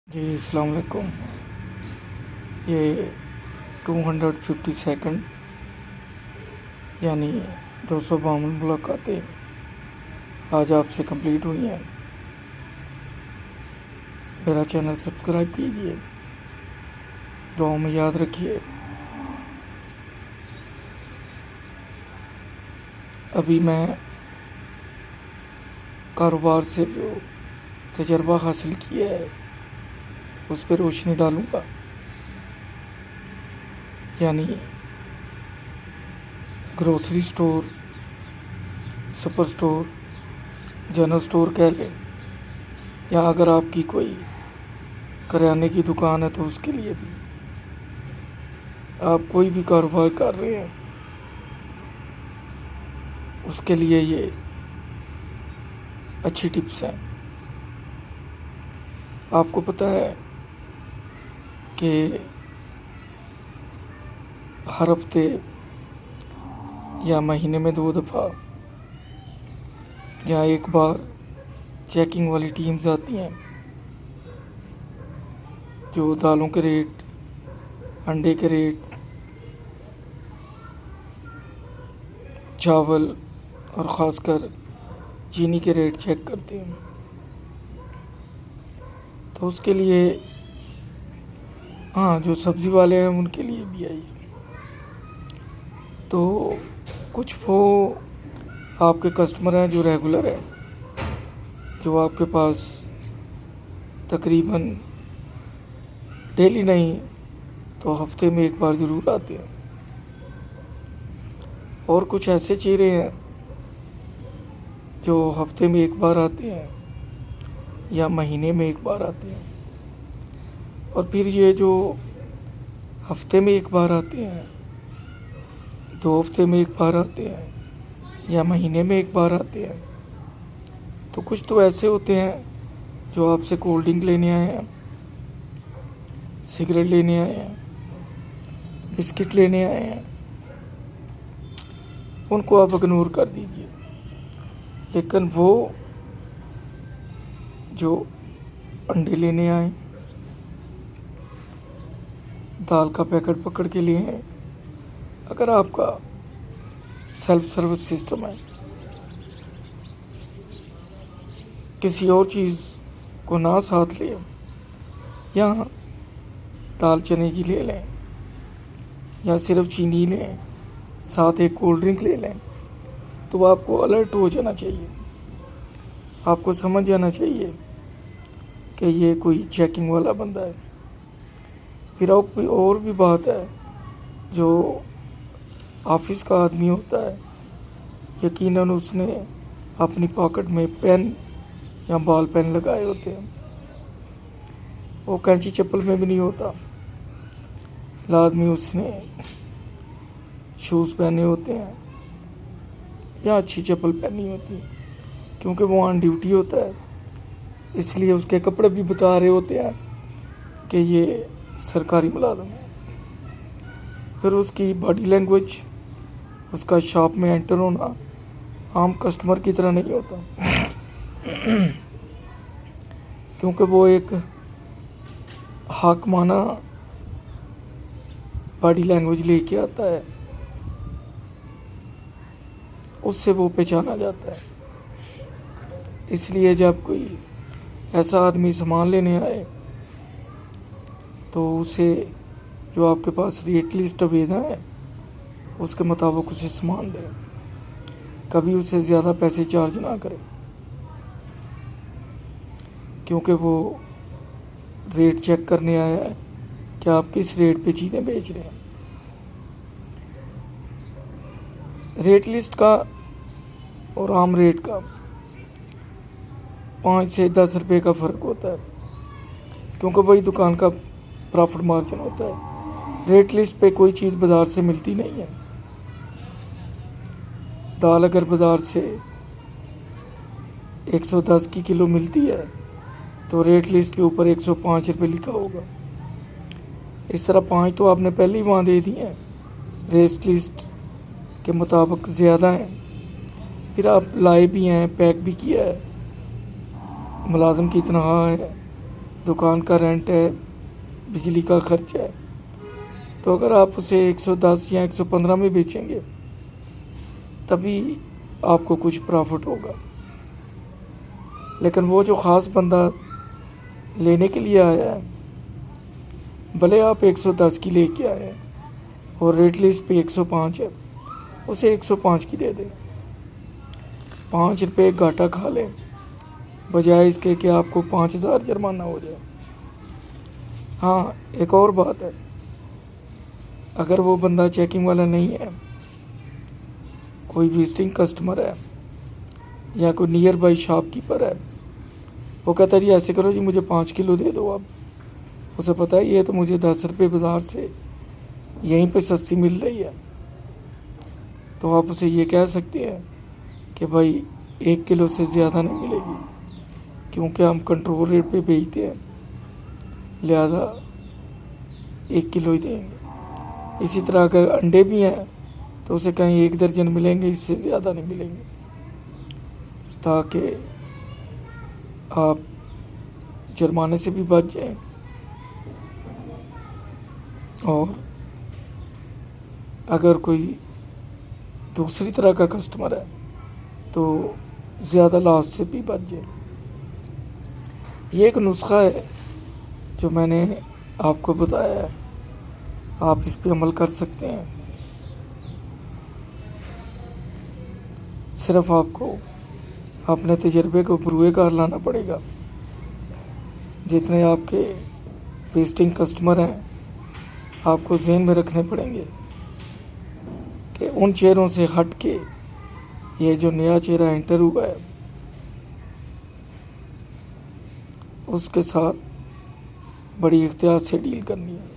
جی السلام علیکم. یہ 252 یعنی 252 ملاقاتیں آج آپ سے کمپلیٹ ہوئی ہیں. میرا چینل سبسکرائب کیجیے، دعاؤں میں یاد رکھیے. ابھی میں کاروبار سے جو تجربہ حاصل کیا ہے اس پہ روشنی ڈالوں گا. یعنی grocery store, super store, general store کہہ لیں، یا اگر آپ کی کوئی کریانے کی دکان ہے تو اس کے لیے بھی. آپ کوئی بھی کاروبار کر رہے ہیں اس کے لیے یہ اچھی ٹپس ہیں. آپ کو پتہ ہے کہ ہر ہفتے یا مہینے میں 2 دفعہ یا ایک بار چیکنگ والی ٹیمز آتی ہیں جو دالوں کے ریٹ، انڈے کے ریٹ، چاول اور خاص کر چینی کے ریٹ چیک کرتے ہیں. تو اس کے لیے جو سبزی والے ہیں ان کے لیے بھی آئی. تو کچھ وہ آپ کے کسٹمر ہیں جو ریگولر ہیں، جو آپ کے پاس تقریباً ڈیلی نہیں تو ہفتے میں ایک بار ضرور آتے ہیں. اور کچھ ایسے چہرے ہیں جو ہفتے میں ایک بار آتے ہیں یا مہینے میں ایک بار آتے ہیں. اور پھر یہ جو ہفتے میں ایک بار آتے ہیں، 2 ہفتے میں ایک بار آتے ہیں یا مہینے میں ایک بار آتے ہیں، تو کچھ تو ایسے ہوتے ہیں جو آپ سے کولڈ ڈرنک لینے آئے ہیں، سگریٹ لینے آئے ہیں، بسکٹ لینے آئے ہیں. ان کو آپ اگنور کر دیجیے. لیکن وہ جو انڈے لینے آئیں، دال کا پیکٹ پکڑ کے لیے ہیں، اگر آپ کا سیلف سروس سسٹم ہے، کسی اور چیز کو نہ ساتھ لیں یا دال چنے کی لے لیں یا صرف چینی لیں، ساتھ ایک کولڈ ڈرنک لے لیں، تو آپ کو الرٹ ہو جانا چاہیے. آپ کو سمجھ جانا چاہیے کہ یہ کوئی چیکنگ والا بندہ ہے. پھر کوئی اور بھی بات ہے، جو آفس کا آدمی ہوتا ہے، یقیناً اس نے اپنی پاکٹ میں پین یا بال پین لگائے ہوتے ہیں. وہ کینچی چپل میں بھی نہیں ہوتا، لازمی اس نے شوز پہنے ہوتے ہیں یا اچھی چپل پہنی ہوتی ہے، کیونکہ وہ آن ڈیوٹی ہوتا ہے. اس لیے اس کے کپڑے بھی بتا رہے ہوتے ہیں کہ یہ سرکاری ملازم ہے. پھر اس کی باڈی لینگویج، اس کا شاپ میں انٹر ہونا عام کسٹمر کی طرح نہیں ہوتا، کیونکہ وہ ایک حاکمانہ باڈی لینگویج لے کے آتا ہے، اس سے وہ پہچانا جاتا ہے. اس لیے جب کوئی ایسا آدمی سامان لینے آئے تو اسے جو آپ کے پاس ریٹ لسٹ اویلیبل ہے اس کے مطابق اسے سامان دیں. کبھی اسے زیادہ پیسے چارج نہ کریں، کیونکہ وہ ریٹ چیک کرنے آیا ہے کہ آپ کس ریٹ پہ چیزیں بیچ رہے ہیں. ریٹ لسٹ کا اور عام ریٹ کا 5 سے 10 روپے کا فرق ہوتا ہے، کیونکہ وہی دکان کا پرافٹ مارجن ہوتا ہے. ریٹ لسٹ پہ کوئی چیز بازار سے ملتی نہیں ہے. دال اگر بازار سے 110 کی کلو ملتی ہے تو ریٹ لسٹ کے اوپر 105 روپے لکھا ہوگا. اس طرح 5 تو آپ نے پہلے ہی وہاں دے دی ہیں، ریٹ لسٹ کے مطابق زیادہ ہیں. پھر آپ لائے بھی ہیں، پیک بھی کیا ہے، ملازم کی تنخواہ ہے، دکان کا رینٹ ہے، بجلی کا خرچ ہے، تو اگر آپ اسے 110 یا 115 میں بیچیں گے تبھی آپ کو کچھ پرافٹ ہوگا۔ لیکن وہ جو خاص بندہ لینے کے لیے آیا ہے، بھلے آپ 110 کی لے کے آئے اور ریٹ لسٹ پہ 105 ہے، اسے 105 کی دے دیں، 5 روپے گھاٹا کھا لیں بجائے اس کے کہ آپ کو 5000 جرمانہ ہو جائے۔ ہاں، ایک اور بات ہے، اگر وہ بندہ چیکنگ والا نہیں ہے، کوئی وزٹنگ کسٹمر ہے یا کوئی نیئر بائی شاپ کیپر ہے، وہ کہتا ہے جی ایسے کرو جی مجھے 5 کلو دے دو، اب اسے پتہ ہے یہ تو مجھے 10 روپے بازار سے یہیں پہ سستی مل رہی ہے، تو آپ اسے یہ کہہ سکتے ہیں کہ بھائی 1 کلو سے زیادہ نہیں ملے گی، کیونکہ ہم کنٹرول ریٹ پہ بیچتے ہیں، لہذا 1 کلو ہی دیں گے۔ اسی طرح اگر انڈے بھی ہیں تو اسے کہیں 1 درجن ملیں گے، اس سے زیادہ نہیں ملیں گے، تاکہ آپ جرمانے سے بھی بچ جائیں اور اگر کوئی دوسری طرح کا کسٹمر ہے تو زیادہ لاس سے بھی بچ جائے۔ یہ ایک نسخہ ہے جو میں نے آپ کو بتایا ہے، آپ اس پہ عمل کر سکتے ہیں۔ صرف آپ کو اپنے تجربے کو بروئے کار لانا پڑے گا۔ جتنے آپ کے وزٹنگ کسٹمر ہیں، آپ کو ذہن میں رکھنے پڑیں گے کہ ان چہروں سے ہٹ کے یہ جو نیا چہرہ انٹر ہوا ہے اس کے ساتھ بڑی احتیاط سے ڈیل کرنی ہے۔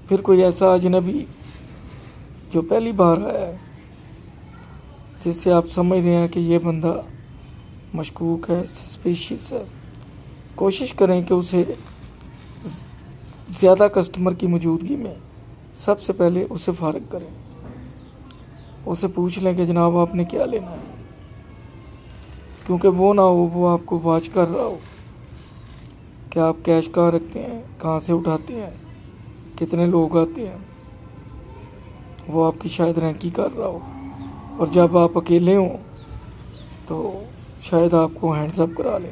پھر کوئی ایسا اجنبی جو پہلی بار آیا ہے، جس سے آپ سمجھ رہے ہیں کہ یہ بندہ مشکوک ہے، سسپیشیس ہے، کوشش کریں کہ اسے زیادہ کسٹمر کی موجودگی میں سب سے پہلے اسے فارغ کریں، اسے پوچھ لیں کہ جناب آپ نے کیا لینا ہے، کیونکہ وہ نہ ہو وہ آپ کو واچ کر رہا ہو کہ آپ کیش کہاں رکھتے ہیں، کہاں سے اٹھاتے ہیں، کتنے لوگ آتے ہیں، وہ آپ کی شاید رینکی کر رہا ہو، اور جب آپ اکیلے ہوں تو شاید آپ کو ہینڈز اپ کرا لیں۔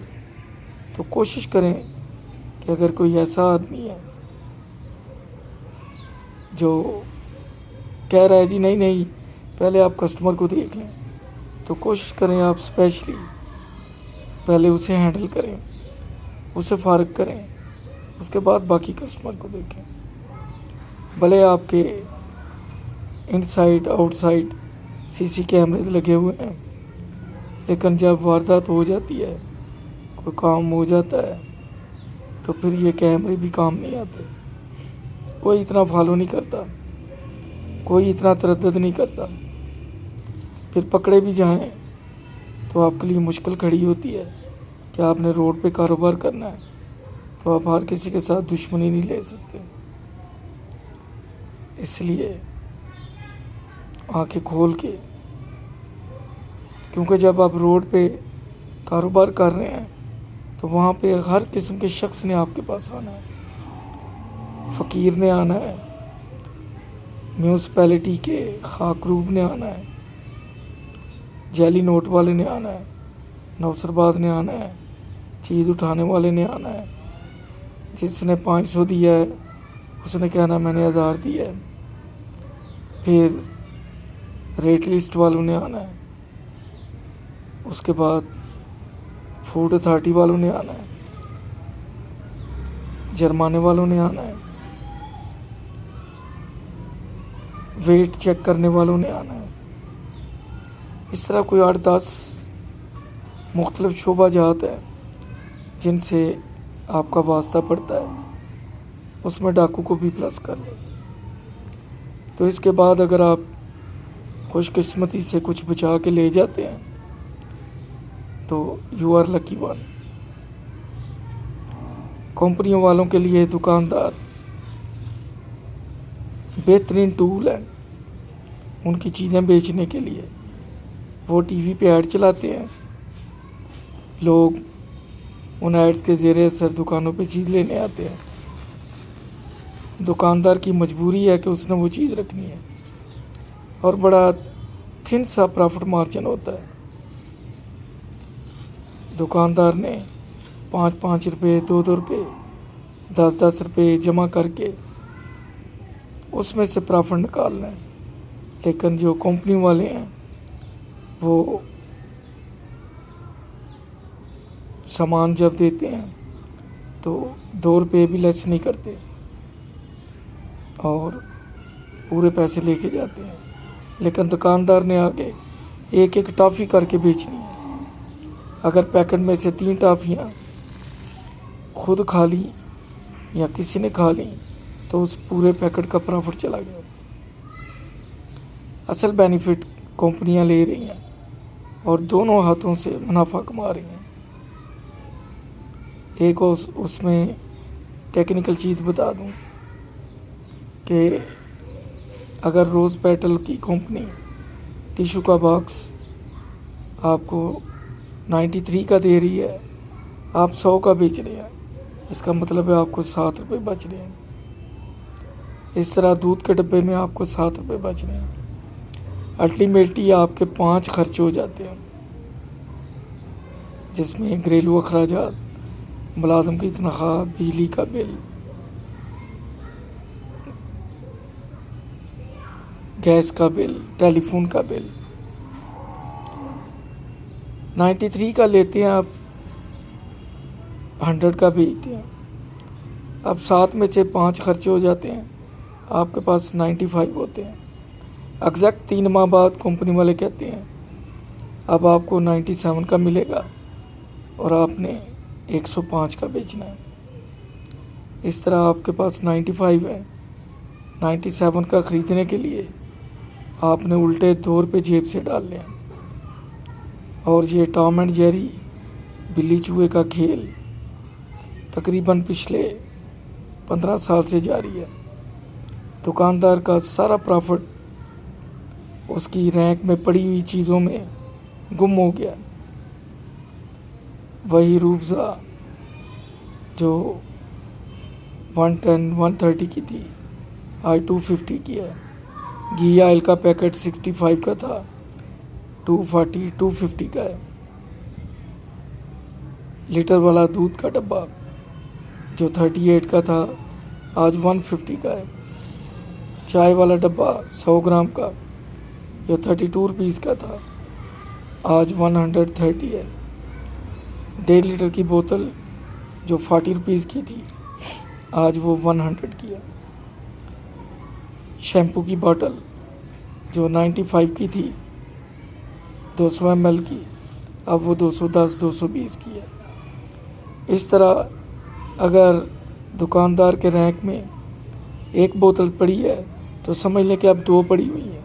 تو کوشش کریں کہ اگر کوئی ایسا آدمی ہے جو کہہ رہا ہے جی نہیں نہیں پہلے آپ کسٹمر کو دیکھ لیں، تو کوشش کریں آپ اسپیشلی پہلے اسے ہینڈل کریں، اسے فارغ کریں، اس کے بعد باقی کسٹمر کو دیکھیں۔ بھلے آپ کے ان سائڈ آؤٹ سائڈ سی کیمرے لگے ہوئے ہیں، لیکن جب واردات ہو جاتی ہے، کوئی کام ہو جاتا ہے، تو پھر یہ کیمرے بھی کام نہیں آتے، کوئی اتنا فالو نہیں کرتا، کوئی اتنا تردد نہیں کرتا، پھر پکڑے بھی جائیں تو آپ کے لیے مشکل کھڑی ہوتی ہے کہ آپ نے روڈ پہ کاروبار کرنا ہے، تو آپ ہر کسی کے ساتھ دشمنی نہیں لے سکتے۔ اس لیے آنکھیں کھول کے، کیونکہ جب آپ روڈ پہ کاروبار کر رہے ہیں تو وہاں پہ ہر قسم کے شخص نے آپ کے پاس آنا ہے، فقیر نے آنا ہے، میونسپیلٹی کے خاکروب نے آنا ہے، جعلی نوٹ والے نے آنا ہے، نوسرباد نے آنا ہے، چیز اٹھانے والے نے آنا ہے، جس نے 500 دیا ہے اس نے کہنا میں نے 1000 دیا ہے، پھر ریٹ لسٹ والوں نے آنا ہے، اس کے بعد فوڈ اتھارٹی والوں نے آنا ہے، جرمانے والوں نے آنا ہے، ویٹ چیک کرنے والوں نے آنا ہے۔ اس طرح کوئی 8-10 مختلف شعبہ جات ہیں جن سے آپ کا واسطہ پڑتا ہے، اس میں ڈاکو کو بھی پلس کر لیں۔ تو اس کے بعد اگر آپ خوش قسمتی سے کچھ بچا کے لے جاتے ہیں تو یو آر لکی ون۔ کمپنیوں والوں کے لیے دکاندار بہترین ٹول ہیں ان کی چیزیں بیچنے کے لیے۔ وہ ٹی وی پہ ایڈ چلاتے ہیں، لوگ ان ایڈز کے زیر اثر دکانوں پہ چیز لینے آتے ہیں۔ دکاندار کی مجبوری ہے کہ اس نے وہ چیز رکھنی ہے، اور بڑا تھن سا پرافٹ مارجن ہوتا ہے۔ دکاندار نے 5 روپے، 2 روپے، 10 روپے جمع کر کے اس میں سے پرافٹ نکالنا ہے، لیکن جو کمپنی والے ہیں وہ سامان جب دیتے ہیں تو 2 روپے بھی لیس نہیں کرتے اور پورے پیسے لے کے جاتے ہیں، لیکن دکاندار نے آگے ایک ٹافی کر کے بیچنی ہے۔ اگر پیکٹ میں سے 3 ٹافیاں خود کھا لی یا کسی نے کھا لی تو اس پورے پیکٹ کا پرافٹ چلا گیا۔ اصل بینیفٹ کمپنیاں لے رہی ہیں اور دونوں ہاتھوں سے منافع کما رہی ہیں۔ ایک اس میں ٹیکنیکل چیز بتا دوں کہ اگر روز پیٹل کی کمپنی ٹیشو کا باکس آپ کو 93 کا دے رہی ہے، آپ 100 کا بیچ رہے ہیں، اس کا مطلب ہے آپ کو 7 روپے بچ رہے ہیں۔ اس طرح دودھ کے ڈبے میں آپ کو 7 روپے بچ رہے ہیں۔ الٹیمیٹلی آپ کے 5 خرچ ہو جاتے ہیں، جس میں گھریلو اخراجات، ملازم کی تنخواہ، بجلی کا بل، گیس کا بل، ٹیلی فون کا بل۔ 93 کا لیتے ہیں آپ، 100 کا بیچتے ہیں، اب 7 میں سے 5 خرچے ہو جاتے ہیں، آپ کے پاس 95 ہوتے ہیں۔ ایگزیکٹ 3 ماہ بعد کمپنی والے کہتے ہیں اب آپ کو 97 کا ملے گا اور آپ نے 105 کا بیچنا ہے۔ اس طرح آپ کے پاس 95 ہے، 97 کا خریدنے کے لیے آپ نے الٹے 2 روپے جیب سے ڈال لیں۔ اور یہ ٹام اینڈ جیری بلی چوہے کا کھیل تقریباً پچھلے 15 سال سے جاری ہے۔ دکاندار کا سارا پرافٹ اس کی رینک میں پڑی ہوئی چیزوں میں گم ہو گیا۔ وہی روح افزا جو 110 130 کی تھی آج 250 کی ہے۔ گھی آئل کا پیکٹ 65 کا تھا، 240 250 کا ہے۔ لیٹر والا دودھ کا ڈبہ جو 38 کا تھا آج 150 کا ہے۔ چائے والا ڈبہ 100 گرام کا جو 32 روپیز کا تھا آج 130 ہے۔ 1.5 لیٹر کی بوتل جو 40 روپیز کی تھی آج وہ 100 کی ہے۔ شیمپو کی باٹل جو 95 کی تھی 200 ml کی اب وہ 210 220 کی ہے۔ اس طرح اگر دکاندار کے رینک میں ایک بوتل پڑی ہے تو سمجھ لیں کہ اب 2 پڑی ہوئی ہیں،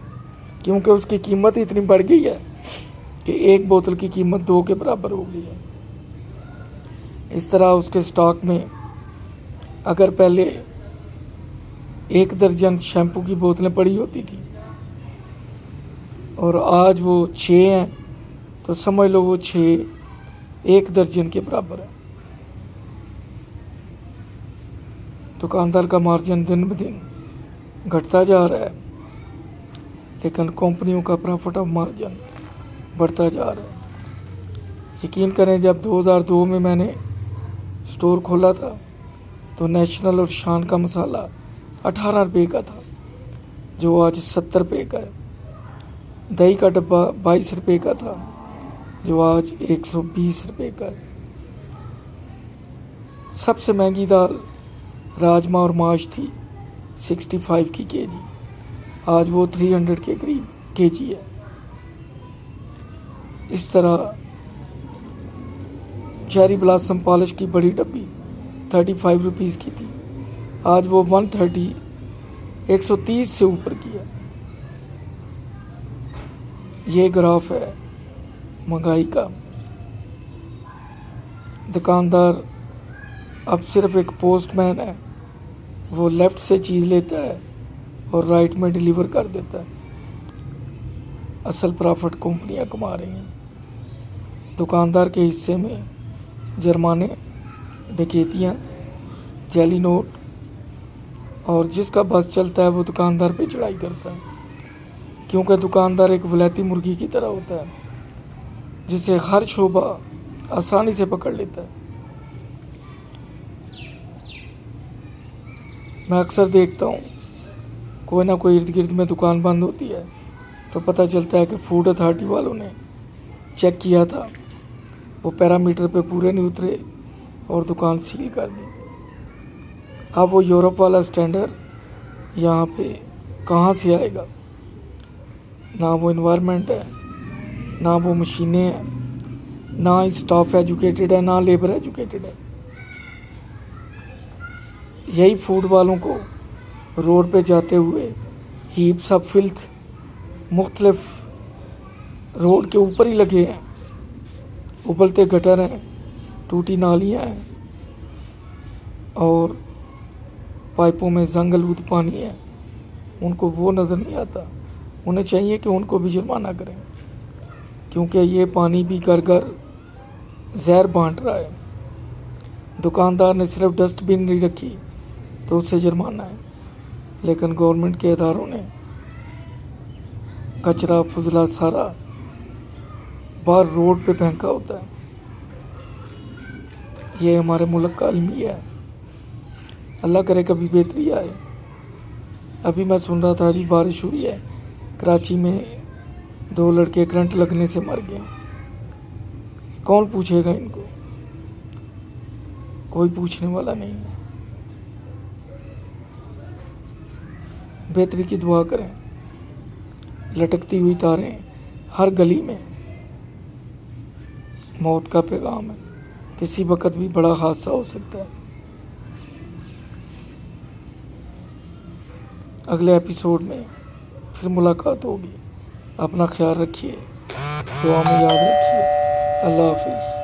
کیونکہ اس کی قیمت اتنی بڑھ گئی ہے کہ ایک بوتل کی قیمت 2 کے برابر ہو گئی ہے۔ اس طرح اس کے سٹاک میں اگر پہلے 1 درجن شیمپو کی بوتلیں پڑی ہوتی تھیں اور آج وہ 6 ہیں تو سمجھ لو وہ 6 1 درجن کے برابر ہے۔ دکاندار کا مارجن دن بدن گھٹتا جا رہا ہے، لیکن کمپنیوں کا پرافٹ آف مارجن بڑھتا جا رہا ہے۔ یقین کریں جب 2002 میں میں نے اسٹور کھولا تھا تو نیشنل اور شان کا مسالہ 18 روپے کا تھا جو آج 70 روپے کا ہے۔ دہی کا ڈبہ 22 روپے کا تھا جو آج 120 روپے کا ہے۔ سب سے مہنگی دال راجما اور ماش تھی 65 کی کے جی، آج وہ 300 کے قریب کے جی ہے۔ اس طرح چیری بلاسم پالش کی بڑی ڈبی 35 روپیز کی تھی، آج وہ 130 130 سے اوپر کی ہے۔ یہ گراف ہے مہنگائی کا۔ دکاندار اب صرف ایک پوسٹ مین ہے، وہ لیفٹ سے چیز لیتا ہے اور رائٹ میں ڈیلیور کر دیتا ہے۔ اصل پرافٹ کمپنیاں کما رہی ہیں، دکاندار کے حصے میں جرمانے، ڈکیتیاں، جعلی نوٹ، اور جس کا بس چلتا ہے وہ دکاندار پہ چڑھائی کرتا ہے، کیونکہ دکاندار ایک ولایتی مرغی کی طرح ہوتا ہے جسے ہر شعبہ آسانی سے پکڑ لیتا ہے۔ میں اکثر دیکھتا ہوں کوئی نہ کوئی ارد گرد میں دکان بند ہوتی ہے تو پتہ چلتا ہے کہ فوڈ اتھارٹی والوں نے چیک کیا تھا، وہ پیرامیٹر پہ پورے نہیں اترے اور دکان سیل کر دی۔ اب وہ یورپ والا اسٹینڈرڈ یہاں پہ کہاں سے آئے گا؟ نہ وہ انوائرمنٹ ہے، نہ وہ مشینیں ہیں، نہ اسٹاف ایجوکیٹڈ ہے، نہ لیبر ایجوکیٹڈ ہے۔ یہی فوڈ والوں کو روڈ پہ جاتے ہوئے ہیپس آف فلتھ مختلف روڈ کے اوپر ہی لگے ہیں، ابلتے گٹر ہیں، ٹوٹی نالیاں ہیں اور پائپوں میں زنگ آلود پانی ہے، ان کو وہ نظر نہیں آتا۔ انہیں چاہیے کہ ان کو بھی جرمانہ کریں، کیونکہ یہ پانی بھی گھر گھر زہر بانٹ رہا ہے۔ دکاندار نے صرف ڈسٹ بن نہیں رکھی تو اس سے جرمانہ ہے، لیکن گورنمنٹ کے اداروں نے کچرا فضلہ سارا باہر روڈ پہ پھینکا ہوتا ہے۔ یہ ہمارے ملک کا المیہ ہے، اللہ کرے کبھی بہتری آئے۔ ابھی میں سن رہا تھا ابھی بارش ہوئی ہے، کراچی میں 2 لڑکے کرنٹ لگنے سے مر گئے۔ کون پوچھے گا ان کو؟ کوئی پوچھنے والا نہیں ہے۔ بہتری کی دعا کریں۔ لٹکتی ہوئی تاریں ہر گلی میں، موت کا پیغام ہے، کسی وقت بھی بڑا حادثہ ہو سکتا ہے۔ اگلے ایپیسوڈ میں پھر ملاقات ہوگی۔ اپنا خیال رکھیے، دعا میں یاد رکھیے۔ اللہ حافظ۔